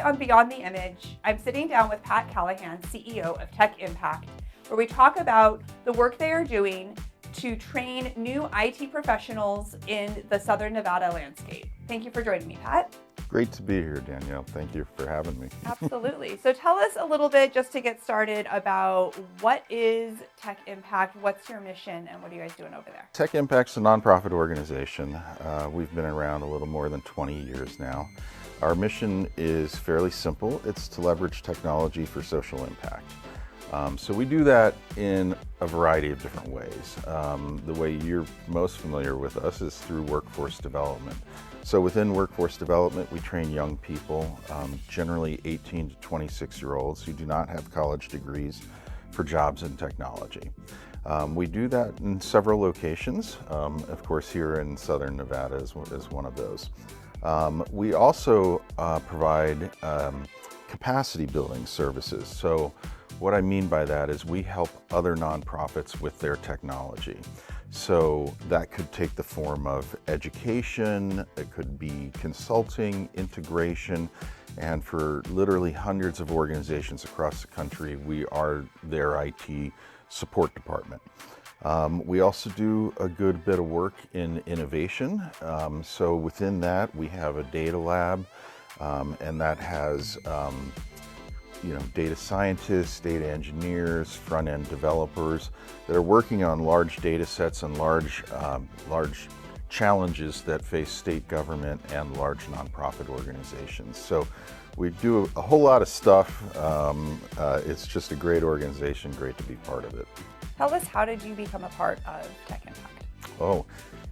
on Beyond the Image, I'm sitting down with Pat Callihan, CEO of Tech Impact, where we talk about the work they are doing to train new IT professionals in the Southern Nevada landscape. Thank you for joining me, Pat. Great to be here, Danielle. Thank you for having me. Absolutely. So tell us a little bit, just to get started, about what is Tech Impact, what's your mission, and what are you guys doing over there? Tech Impact's a nonprofit organization. We've been around a little more than 20 years now. Our mission is fairly simple. It's to leverage technology for social impact. So we do that in a variety of different ways. The way you're most familiar with us is through workforce development. So within workforce development, we train young people, generally 18 to 26-year-olds who do not have college degrees, for jobs in technology. We do that in several locations. Of course, here in Southern Nevada is one of those. We also provide capacity building services. So what I mean by that is we help other nonprofits with their technology. So that could take the form of education, it could be consulting, integration, and for literally hundreds of organizations across the country, we are their IT support department. We also do a good bit of work in innovation. So within that, we have a data lab, and that has data scientists, data engineers, front-end developers that are working on large data sets and large challenges that face state government and large nonprofit organizations. So we do a whole lot of stuff. It's just a great organization, great to be part of it. Tell us, how did you become a part of Tech Impact? Oh,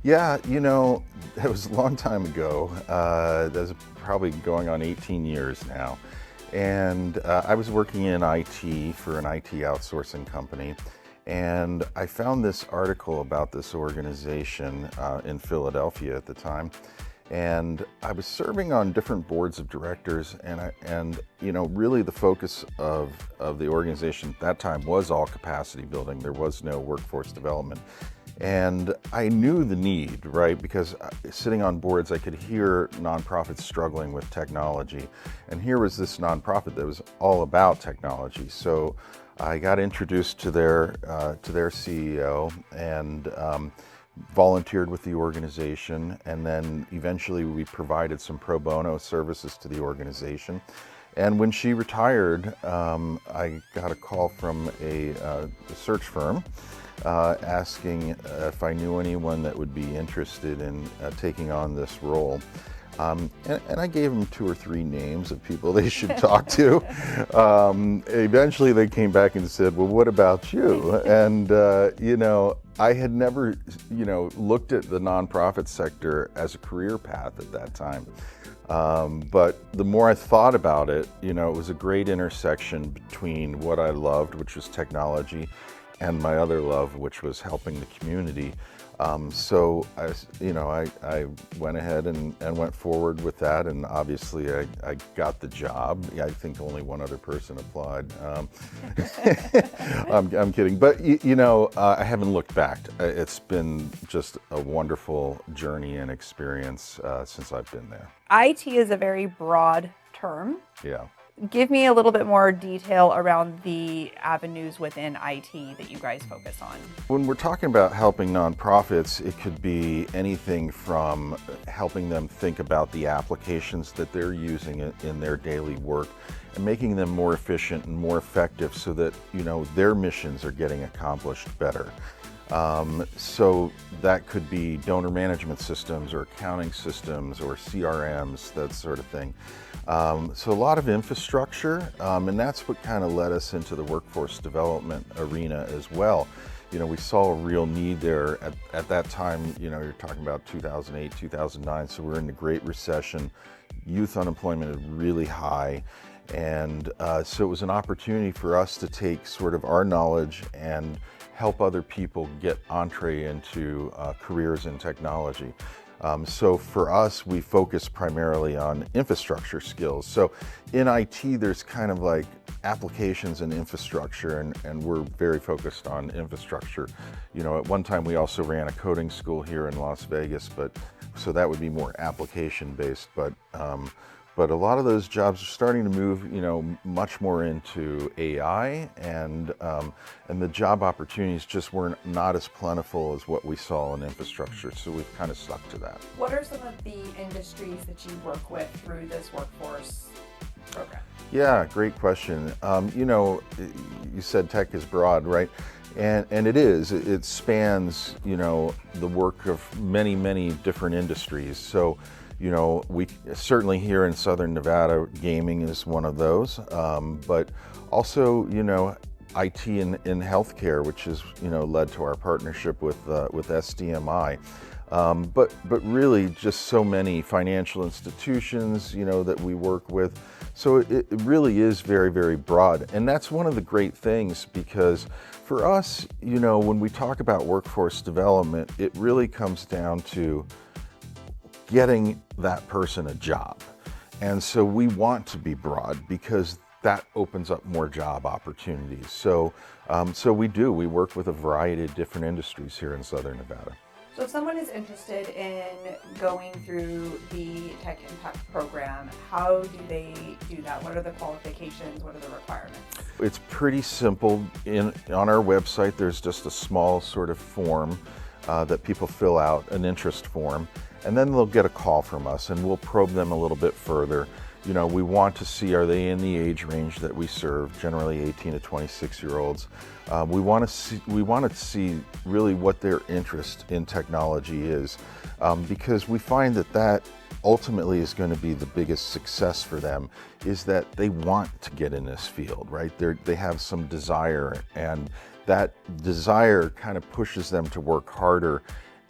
yeah, that was a long time ago. That was probably going on 18 years now. And I was working in IT for an IT outsourcing company, and I found this article about this organization in Philadelphia at the time. And I was serving on different boards of directors, and really the focus of the organization at that time was all capacity building. There was no workforce development. And I knew the need, right? Because sitting on boards, I could hear nonprofits struggling with technology. And here was this nonprofit that was all about technology. So I got introduced to their CEO and volunteered with the organization. And then eventually we provided some pro bono services to the organization. And when she retired, I got a call from a search firm asking if I knew anyone that would be interested in taking on this role. And I gave them 2 or 3 names of people they should talk to. Eventually they came back and said, well, what about you? And, I had never, looked at the nonprofit sector as a career path at that time. But the more I thought about it, it was a great intersection between what I loved, which was technology, and my other love, which was helping the community. So I went ahead and went forward with that, and obviously I got the job. I think only one other person applied. I'm kidding, but I haven't looked back. It's been just a wonderful journey and experience since I've been there. IT is a very broad term. Yeah. Give me a little bit more detail around the avenues within IT that you guys focus on. When we're talking about helping nonprofits, it could be anything from helping them think about the applications that they're using in their daily work and making them more efficient and more effective so that, their missions are getting accomplished better. So that could be donor management systems or accounting systems or CRMs, that sort of thing. So a lot of infrastructure, and that's what kind of led us into the workforce development arena as well. We saw a real need there at that time. You're talking about 2008, 2009, so we're in the Great Recession. Youth unemployment is really high. And so it was an opportunity for us to take sort of our knowledge and help other people get entree into careers in technology. So for us, we focus primarily on infrastructure skills. So in IT, there's kind of like applications and infrastructure, and we're very focused on infrastructure. At one time we also ran a coding school here in Las Vegas, so that would be more application based. But but a lot of those jobs are starting to move, much more into AI, and the job opportunities just were not as plentiful as what we saw in infrastructure. So we've kind of stuck to that. What are some of the industries that you work with through this workforce program? Yeah, great question. You said tech is broad, right? And it is. It spans, the work of many, many different industries. So, we certainly here in Southern Nevada, gaming is one of those. But also, IT in healthcare, which has, led to our partnership with SDMI. But really just so many financial institutions, that we work with. So it really is very, very broad. And that's one of the great things, because for us, when we talk about workforce development, it really comes down to getting that person a job. And so we want to be broad because that opens up more job opportunities. So we work with a variety of different industries here in Southern Nevada. So if someone is interested in going through the Tech Impact program, how do they do that? What are the qualifications? What are the requirements? It's pretty simple. On our website, there's just a small sort of form that people fill out, an interest form, and then they'll get a call from us, and we'll probe them a little bit further. We want to see, are they in the age range that we serve, generally 18 to 26-year-olds. We want to see really what their interest in technology is, because we find that ultimately is going to be the biggest success for them, is that they want to get in this field, right? They have some desire, and that desire kind of pushes them to work harder.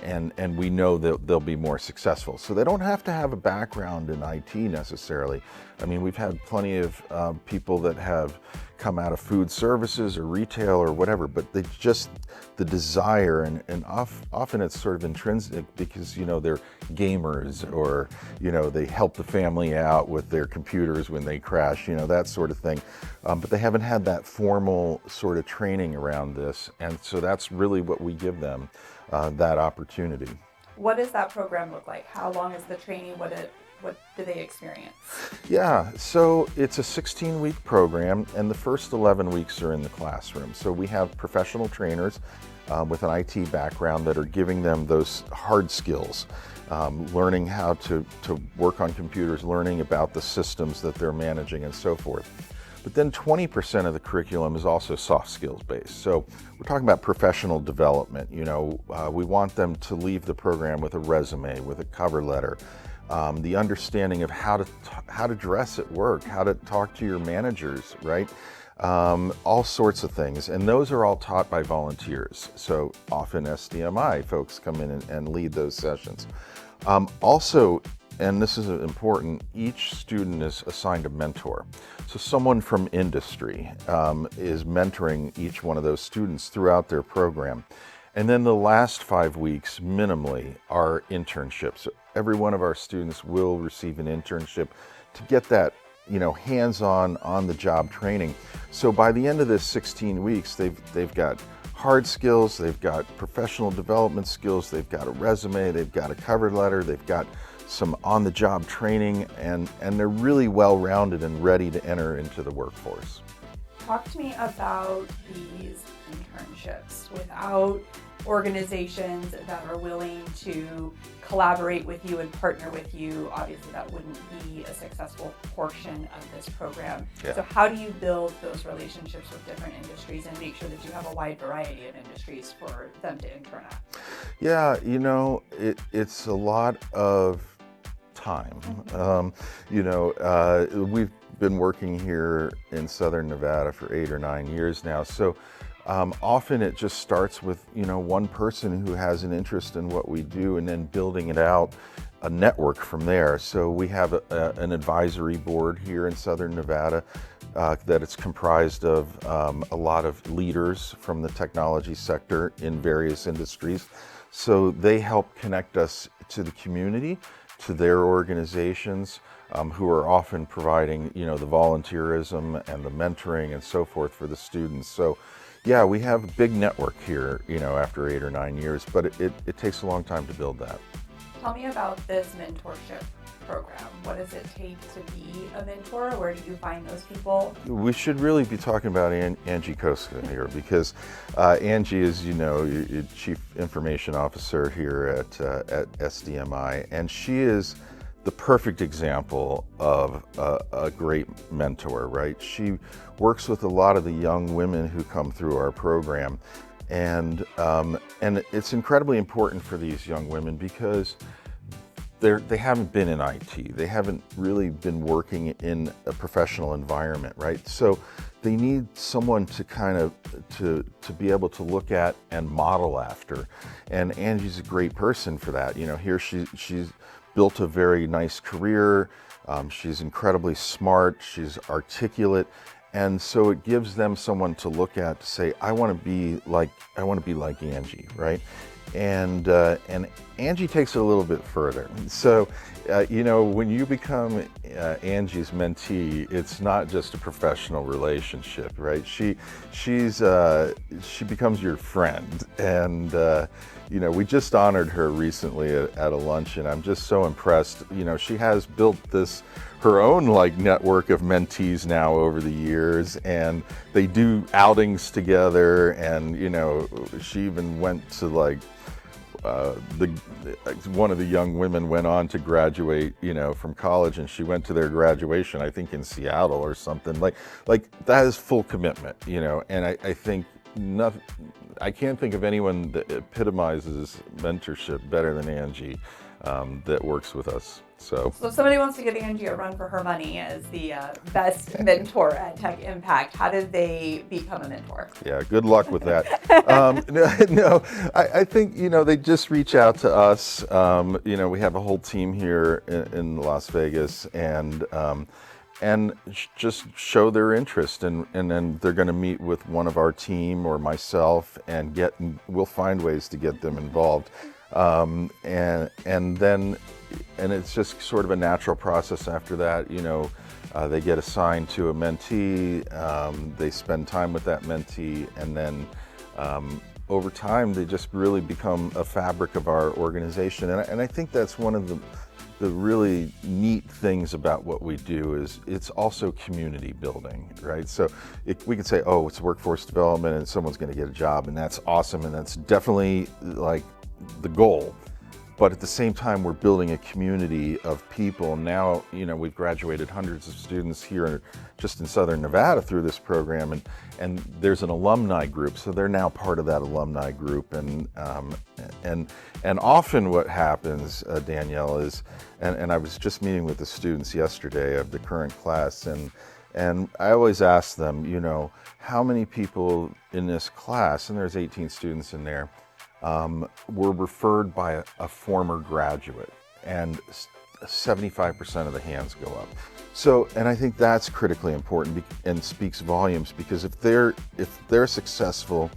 And we know that they'll be more successful. So they don't have to have a background in IT necessarily. I mean, we've had plenty of people that have come out of food services or retail or whatever, but they just, the desire, and often it's sort of intrinsic because, they're gamers, or, they help the family out with their computers when they crash, that sort of thing. But they haven't had that formal sort of training around this. And so that's really what we give them. That opportunity. What does that program look like? How long is the training? What do they experience? Yeah, so it's a 16-week program, and the first 11 weeks are in the classroom. So we have professional trainers with an IT background that are giving them those hard skills, learning how to work on computers, learning about the systems that they're managing, and so forth. But then 20% of the curriculum is also soft skills based. So we're talking about professional development. We want them to leave the program with a resume, with a cover letter, the understanding of how to dress at work, how to talk to your managers, right? All sorts of things. And those are all taught by volunteers. So often SDMI folks come in and lead those sessions. Also, and this is important, each student is assigned a mentor. So someone from industry is mentoring each one of those students throughout their program. And then the last 5 weeks, minimally, are internships. Every one of our students will receive an internship to get that, hands-on, on-the-job training. So by the end of this 16 weeks, they've got hard skills, they've got professional development skills, they've got a resume, they've got a cover letter, they've got some on-the-job training, and they're really well-rounded and ready to enter into the workforce. Talk to me about these internships. Without organizations that are willing to collaborate with you and partner with you, obviously that wouldn't be a successful portion of this program. Yeah. So how do you build those relationships with different industries and make sure that you have a wide variety of industries for them to intern at? Yeah, it's a lot of time. We've been working here in Southern Nevada for 8 or 9 years now. So often it just starts with, one person who has an interest in what we do, and then building it out, a network from there. So we have an advisory board here in Southern Nevada that it's comprised of a lot of leaders from the technology sector in various industries. So they help connect us to the community, to their organizations, who are often providing, the volunteerism and the mentoring and so forth for the students. So yeah, we have a big network here, after 8 or 9 years, but it takes a long time to build that. Tell me about this mentorship program? What does it take to be a mentor? Where do you find those people? We should really be talking about Angie Koska here because Angie is, your Chief Information Officer here at SDMI, and she is the perfect example of a great mentor, right? She works with a lot of the young women who come through our program, and it's incredibly important for these young women because they haven't been in IT. They haven't really been working in a professional environment, right? So they need someone to kind of to be able to look at and model after. And Angie's a great person for that. Here she's built a very nice career. She's incredibly smart. She's articulate. And so it gives them someone to look at to say, I want to be like Angie, right? And Angie takes it a little bit further. So, when you become Angie's mentee, it's not just a professional relationship, right? She becomes your friend, and we just honored her recently at a luncheon. I'm just so impressed. She has built her own network of mentees now over the years, and they do outings together, and she even went to one of the young women went on to graduate from college, and she went to their graduation, I think in Seattle or something. Like that is full commitment, and I think I can't think of anyone that epitomizes mentorship better than Angie that works with us. So if somebody wants to give Angie a run for her money as the best mentor at Tech Impact, how do they become a mentor? Yeah, good luck with that. I think, they just reach out to us. We have a whole team here in Las Vegas, and just show their interest, and then they're going to meet with one of our team or myself, and we'll find ways to get them involved. And it's just sort of a natural process after that. They get assigned to a mentee, they spend time with that mentee, and then over time they just really become a fabric of our organization. And I think that's one of the really neat things about what we do is it's also community building, right? So we could say, oh, it's workforce development and someone's going to get a job, and that's awesome, and that's definitely the goal. But at the same time, we're building a community of people. Now, we've graduated hundreds of students here just in Southern Nevada through this program, and there's an alumni group, so they're now part of that alumni group. And often what happens, Danielle, is, and I was just meeting with the students yesterday of the current class, and I always ask them, how many people in this class, and there's 18 students in there, were referred by a former graduate, and 75% of the hands go up. So, and I think that's critically important and speaks volumes, because if they're successful,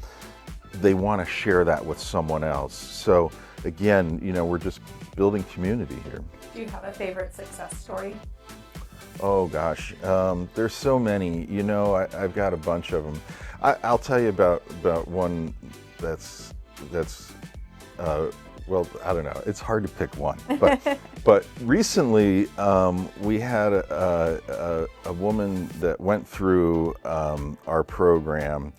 they want to share that with someone else. So again, we're just building community here. Do you have a favorite success story? Oh gosh, there's so many. I've got a bunch of them. I'll tell you about one that's well, I don't know. It's hard to pick one, but recently we had a woman that went through our program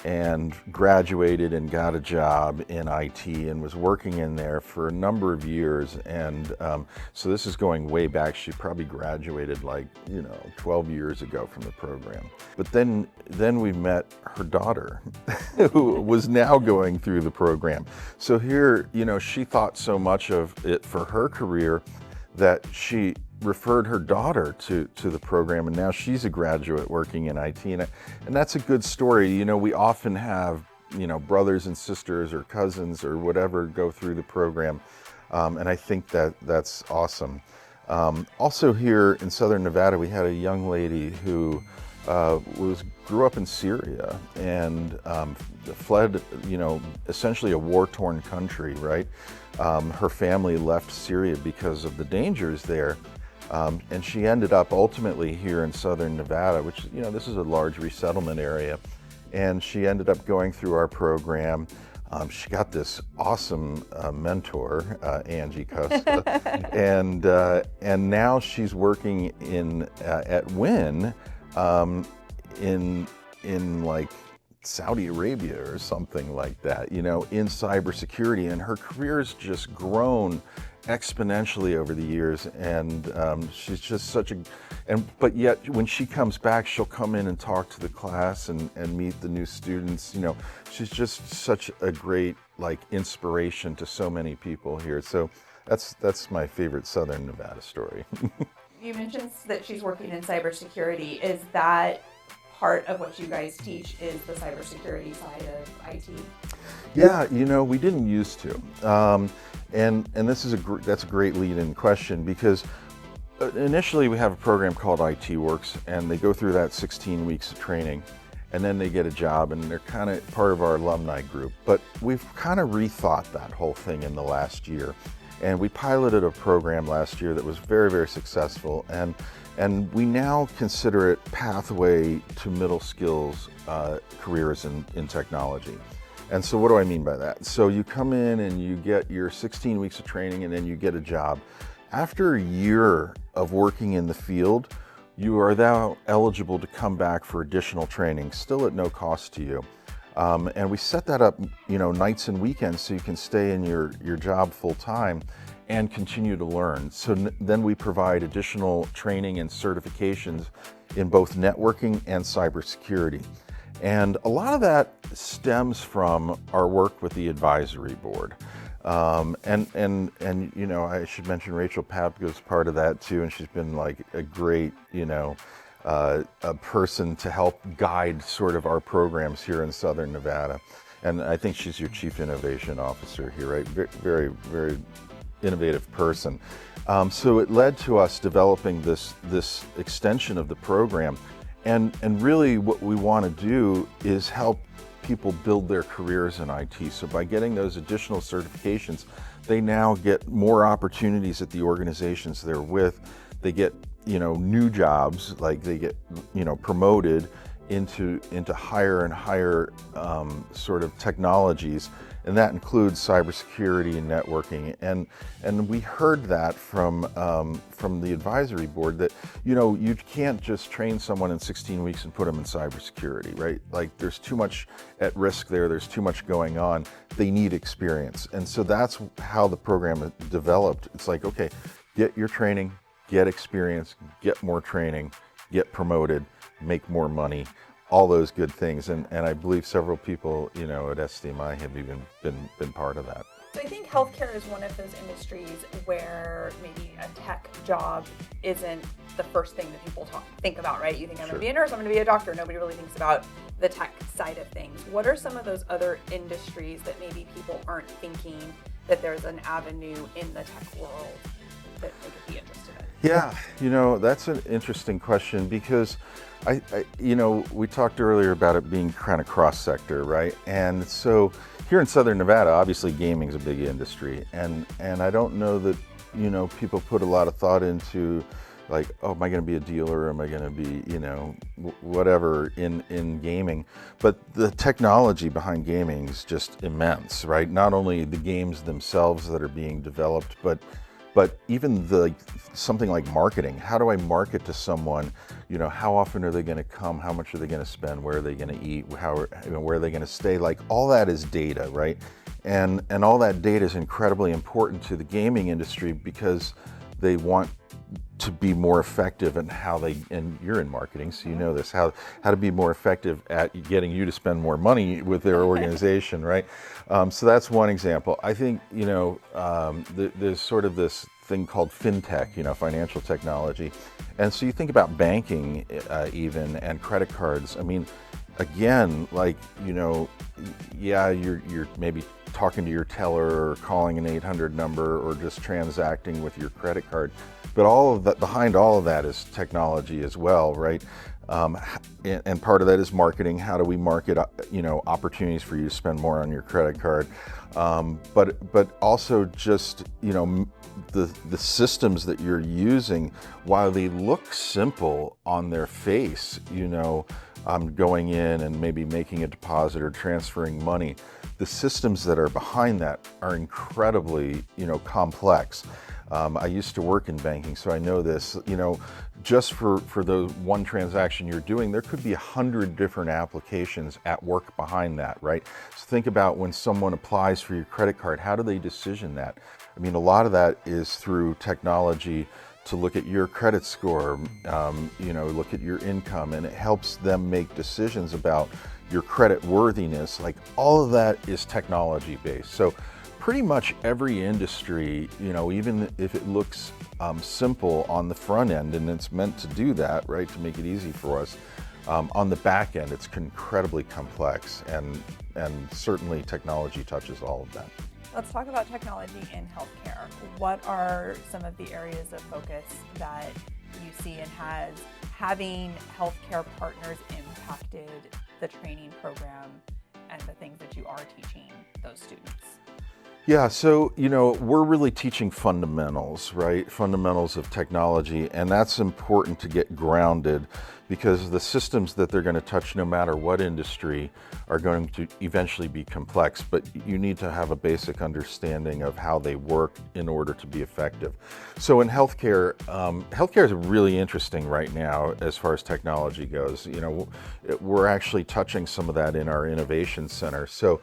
and graduated and got a job in IT and was working in there for a number of years. And so this is going way back. She probably graduated 12 years ago from the program. But then we met her daughter who was now going through the program. So here, she thought so much of it for her career that she referred her daughter to the program, and now she's a graduate working in IT, and that's a good story. We often have brothers and sisters or cousins or whatever go through the program, and I think that's awesome. Also here in Southern Nevada, we had a young lady who grew up in Syria and fled, essentially a war-torn country, right? Her family left Syria because of the dangers there. And she ended up ultimately here in Southern Nevada, which, this is a large resettlement area. And she ended up going through our program. She got this awesome mentor, Angie Costa, and now she's working at Win in like Saudi Arabia or something like that, in cybersecurity, and her career's just grown exponentially over the years, and she's just but yet when she comes back, she'll come in and talk to the class and meet the new students. She's just such a great inspiration to so many people here. So that's my favorite Southern Nevada story. You mentioned that she's working in cybersecurity. Is that part of what you guys teach, is the cybersecurity side of IT? Yeah, we didn't used to. And that's a great lead-in question, because initially we have a program called IT Works, and they go through that 16 weeks of training, and then they get a job, and they're kind of part of our alumni group. But we've kind of rethought that whole thing in the last year, and we piloted a program last year that was very, very successful, and we now consider it pathway to middle skills careers in technology. And so what do I mean by that? So you come in and you get your 16 weeks of training, and then you get a job. After a year of working in the field, you are now eligible to come back for additional training, still at no cost to you. And we set that up, nights and weekends, so you can stay in your job full time and continue to learn. So then we provide additional training and certifications in both networking and cybersecurity. And a lot of that stems from our work with the advisory board. I should mention Rachel Papko's part of that too, and she's been like a great, a person to help guide sort of our programs here in Southern Nevada. And I think she's your Chief Innovation Officer here, right? Very, very innovative person. So it led to us developing this extension of the program. And really what we want to do is help people build their careers in IT. So by getting those additional certifications, they now get more opportunities at the organizations they're with. They get, new jobs, like they get, promoted into higher and higher sort of technologies. And that includes cybersecurity and networking. And we heard that from the advisory board that, you can't just train someone in 16 weeks and put them in cybersecurity, right? Like there's too much at risk there. There's too much going on. They need experience. And so that's how the program developed. It's like, okay, get your training, get experience, get more training, get promoted, make more money. All those good things, and I believe several people, at SDMI have even been part of that. So I think healthcare is one of those industries where maybe a tech job isn't the first thing that people think about, right? You think, I'm going to be a nurse, I'm going to be a doctor. Nobody really thinks about the tech side of things. What are some of those other industries that maybe people aren't thinking that there's an avenue in the tech world that they could be interested in? Yeah, that's an interesting question, because we talked earlier about it being kind of cross-sector, right? And so here in Southern Nevada, obviously gaming is a big industry, and I don't know that, people put a lot of thought into like, oh, am I going to be a dealer? Am I going to be, whatever in gaming? But the technology behind gaming is just immense, right? Not only the games themselves that are being developed, but even something like marketing. How do I market to someone? How often are they going to come? How much are they going to spend? Where are they going to eat? Where are they going to stay? Like all that is data, right? And all that data is incredibly important to the gaming industry, because they want to be more effective in and you're in marketing, so you know this, how to be more effective at getting you to spend more money with their organization, right? So that's one example. I think, there's sort of this thing called fintech, financial technology. And so you think about banking even, and credit cards. I mean, again, like, you're maybe talking to your teller or calling an 800 number or just transacting with your credit card. But all of that, behind all of that is technology as well, right? And part of that is marketing. How do we market, opportunities for you to spend more on your credit card? But also just, the systems that you're using, while they look simple on their face, going in and maybe making a deposit or transferring money, the systems that are behind that are incredibly, complex. I used to work in banking, so I know this. Just for the one transaction you're doing, there could be 100 different applications at work behind that, right? So think about when someone applies for your credit card, how do they decision that? I mean, a lot of that is through technology to look at your credit score, look at your income, and it helps them make decisions about your credit worthiness. Like, all of that is technology based. So pretty much every industry, even if it looks simple on the front end, and it's meant to do that, right, to make it easy for us, on the back end, it's incredibly complex, and certainly technology touches all of that. Let's talk about technology in healthcare. What are some of the areas of focus that you see, and has having healthcare partners impacted the training program and the things that you are teaching those students? Yeah, so, we're really teaching fundamentals, right? Fundamentals of technology, and that's important to get grounded, because the systems that they're going to touch, no matter what industry, are going to eventually be complex, but you need to have a basic understanding of how they work in order to be effective. So in healthcare, healthcare is really interesting right now as far as technology goes. We're actually touching some of that in our innovation center. So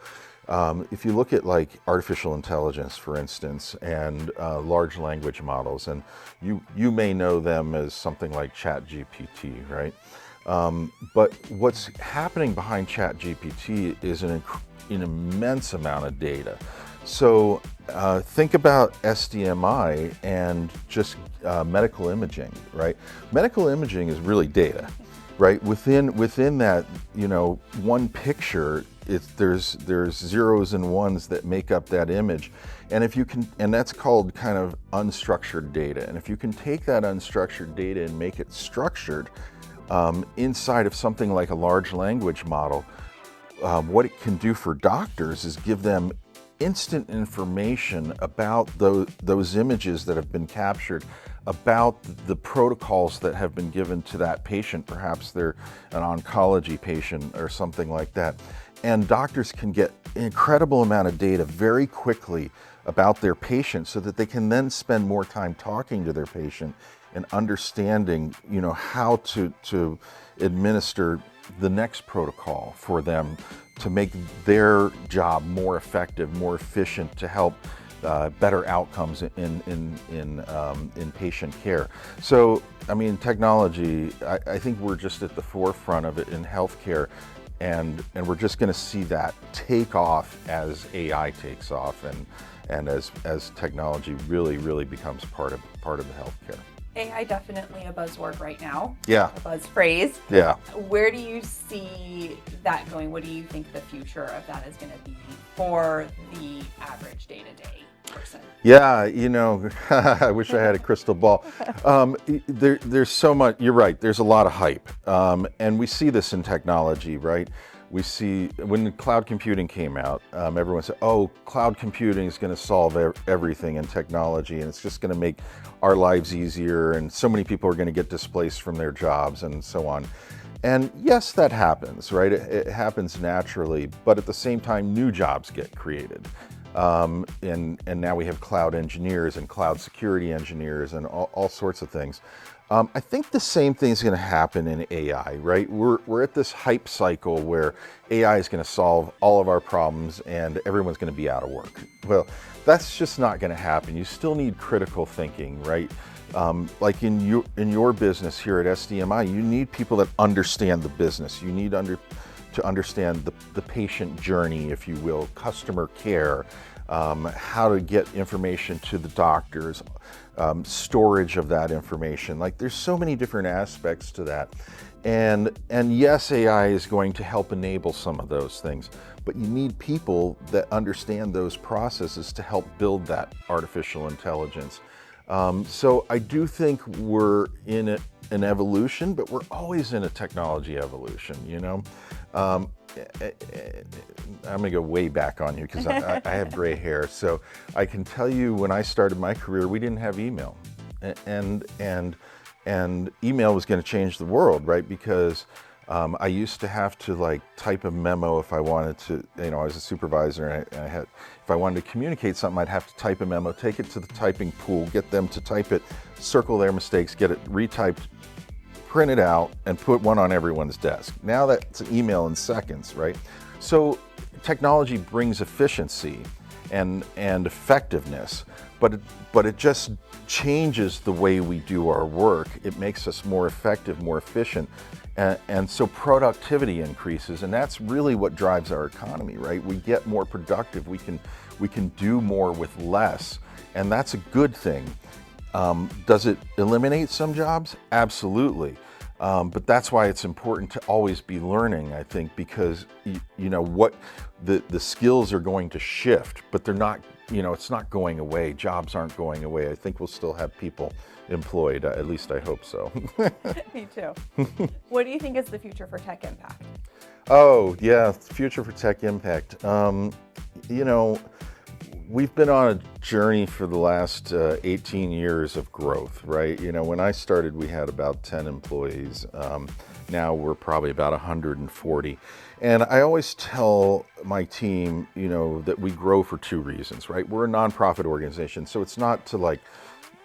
if you look at like artificial intelligence, for instance, and large language models, and you may know them as something like ChatGPT, right? But what's happening behind ChatGPT is an immense amount of data. So think about SDMI and just medical imaging, right? Medical imaging is really data, right? Within that, one picture, there's zeros and ones that make up that image, and that's called kind of unstructured data. And if you can take that unstructured data and make it structured inside of something like a large language model, what it can do for doctors is give them instant information about those images that have been captured, about the protocols that have been given to that patient. Perhaps they're an oncology patient or something like that. And doctors can get an incredible amount of data very quickly about their patient, so that they can then spend more time talking to their patient and understanding, how to administer the next protocol for them to make their job more effective, more efficient, to help better outcomes in patient care. So, I mean, technology, I think we're just at the forefront of it in healthcare, and we're just going to see that take off as AI takes off, and as technology really becomes part of the healthcare. AI definitely a buzzword right now. Yeah. A buzz phrase. Yeah. Where do you see that going? What do you think the future of that is going to be for the average day-to-day person? Yeah, I wish I had a crystal ball. There's so much, you're right, there's a lot of hype. And we see this in technology, right? We see when cloud computing came out, everyone said, oh, cloud computing is going to solve everything in technology, and it's just going to make our lives easier, and so many people are going to get displaced from their jobs and so on. And yes, that happens, right? It happens naturally, but at the same time, new jobs get created. And now we have cloud engineers and cloud security engineers and all sorts of things. I think the same thing is going to happen in AI, right? We're at this hype cycle where AI is going to solve all of our problems and everyone's going to be out of work. Well, that's just not going to happen. You still need critical thinking, right? Like in your business here at SDMI, you need people that understand the business. You need to understand the patient journey, if you will, customer care, how to get information to the doctors, storage of that information. Like, there's so many different aspects to that. And yes, AI is going to help enable some of those things, but you need people that understand those processes to help build that artificial intelligence. So I do think we're in an evolution, but we're always in a technology evolution, I'm gonna go way back on you because I have gray hair. So I can tell you, when I started my career, we didn't have email, and email was going to change the world, right? Because I used to have to like type a memo if I wanted to, I was a supervisor and I had, if I wanted to communicate something, I'd have to type a memo, take it to the typing pool, get them to type it, circle their mistakes, get it retyped, print it out, and put one on everyone's desk. Now that's an email in seconds, right? So technology brings efficiency and effectiveness, but it just changes the way we do our work. It makes us more effective, more efficient, and so productivity increases, and that's really what drives our economy, right? We get more productive, we can do more with less, and that's a good thing. Does it eliminate some jobs? Absolutely. But that's why it's important to always be learning, I think, because what the skills are going to shift, but they're not, it's not going away. Jobs aren't going away. I think we'll still have people employed. At least I hope so. Me too. What do you think is the future for Tech Impact? Oh, yeah, future for Tech Impact. We've been on a journey for the last 18 years of growth, right? When I started, we had about 10 employees. Now we're probably about 140. And I always tell my team, that we grow for two reasons, right? We're a nonprofit organization, so it's not to like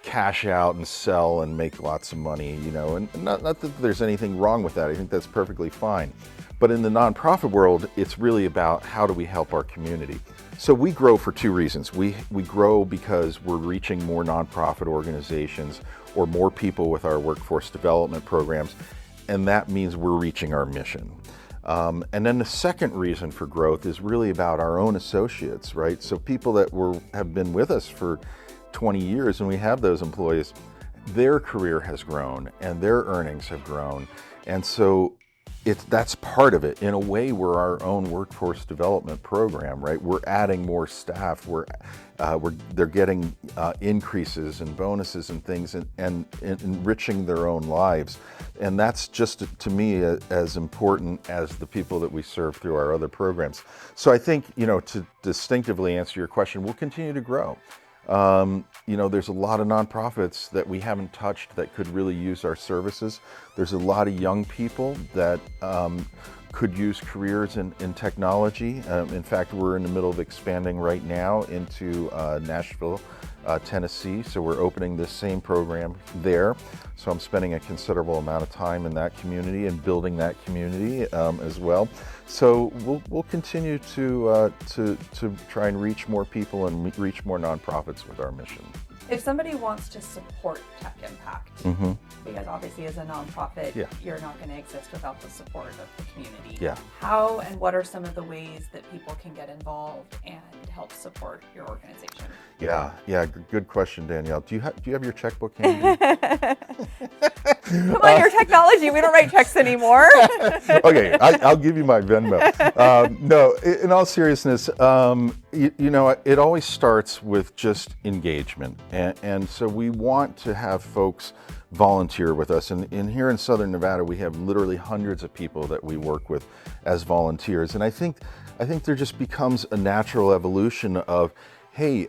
cash out and sell and make lots of money, and not that there's anything wrong with that. I think that's perfectly fine. But in the nonprofit world, it's really about how do we help our community. So we grow for two reasons. We grow because we're reaching more nonprofit organizations or more people with our workforce development programs, and that means we're reaching our mission. And then the second reason for growth is really about our own associates, right? So people that have been with us for 20 years, and we have those employees, their career has grown and their earnings have grown. And so that's part of it. In a way, we're our own workforce development program, right? We're adding more staff. They're getting increases and bonuses and things, and enriching their own lives. And that's just, to me, as important as the people that we serve through our other programs. So I think, to distinctively answer your question, we'll continue to grow. There's a lot of nonprofits that we haven't touched that could really use our services. There's a lot of young people that could use careers in technology. In fact, we're in the middle of expanding right now into Nashville, Tennessee. So we're opening this same program there. So I'm spending a considerable amount of time in that community and building that community as well. So we'll continue to try and reach more people and reach more nonprofits with our mission. If somebody wants to support Tech Impact, because obviously as a nonprofit, you're not going to exist without the support of the community. Yeah. How and what are some of the ways that people can get involved and help support your organization? Yeah. Good question, Danielle. Do you have your checkbook handy? Come on, your technology. We don't write checks anymore. Okay, I'll give you my Venmo. No, in all seriousness, it always starts with just engagement. And so we want to have folks volunteer with us. And here in Southern Nevada, we have literally hundreds of people that we work with as volunteers. And I think there just becomes a natural evolution of, hey,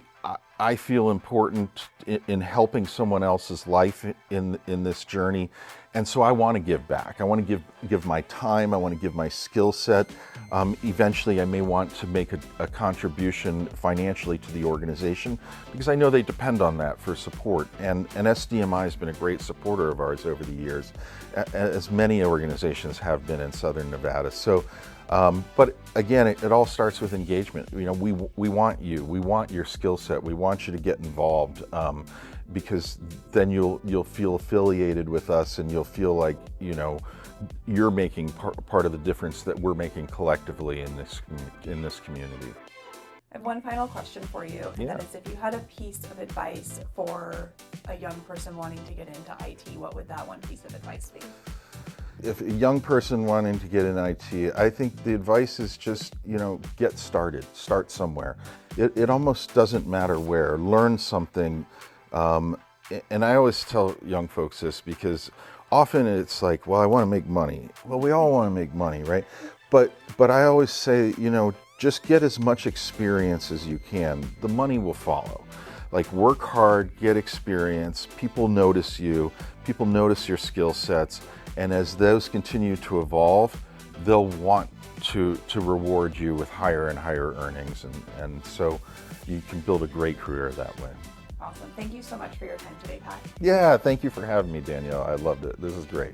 I feel important in helping someone else's life in this journey, and so I want to give back. I want to give my time. I want to give my skill set. Eventually, I may want to make a contribution financially to the organization because I know they depend on that for support. And SDMI has been a great supporter of ours over the years, as many organizations have been in Southern Nevada. So. But again, it all starts with engagement. We want you. We want your skill set. We want you to get involved because then you'll feel affiliated with us, and you'll feel like you're making part of the difference that we're making collectively in this community. I have one final question for you, and that is, if you had a piece of advice for a young person wanting to get into IT, what would that one piece of advice be? If a young person wanting to get in IT, I think the advice is just, get started, start somewhere. It almost doesn't matter where, learn something. And I always tell young folks this because often it's like, well, I want to make money. Well, we all want to make money, right? But I always say, just get as much experience as you can. The money will follow. Like, work hard, get experience, people notice you, people notice your skill sets, and as those continue to evolve, they'll want to reward you with higher and higher earnings, and so you can build a great career that way. Awesome. Thank you so much for your time today, Pat. Yeah, thank you for having me, Danielle. I loved it. This is great.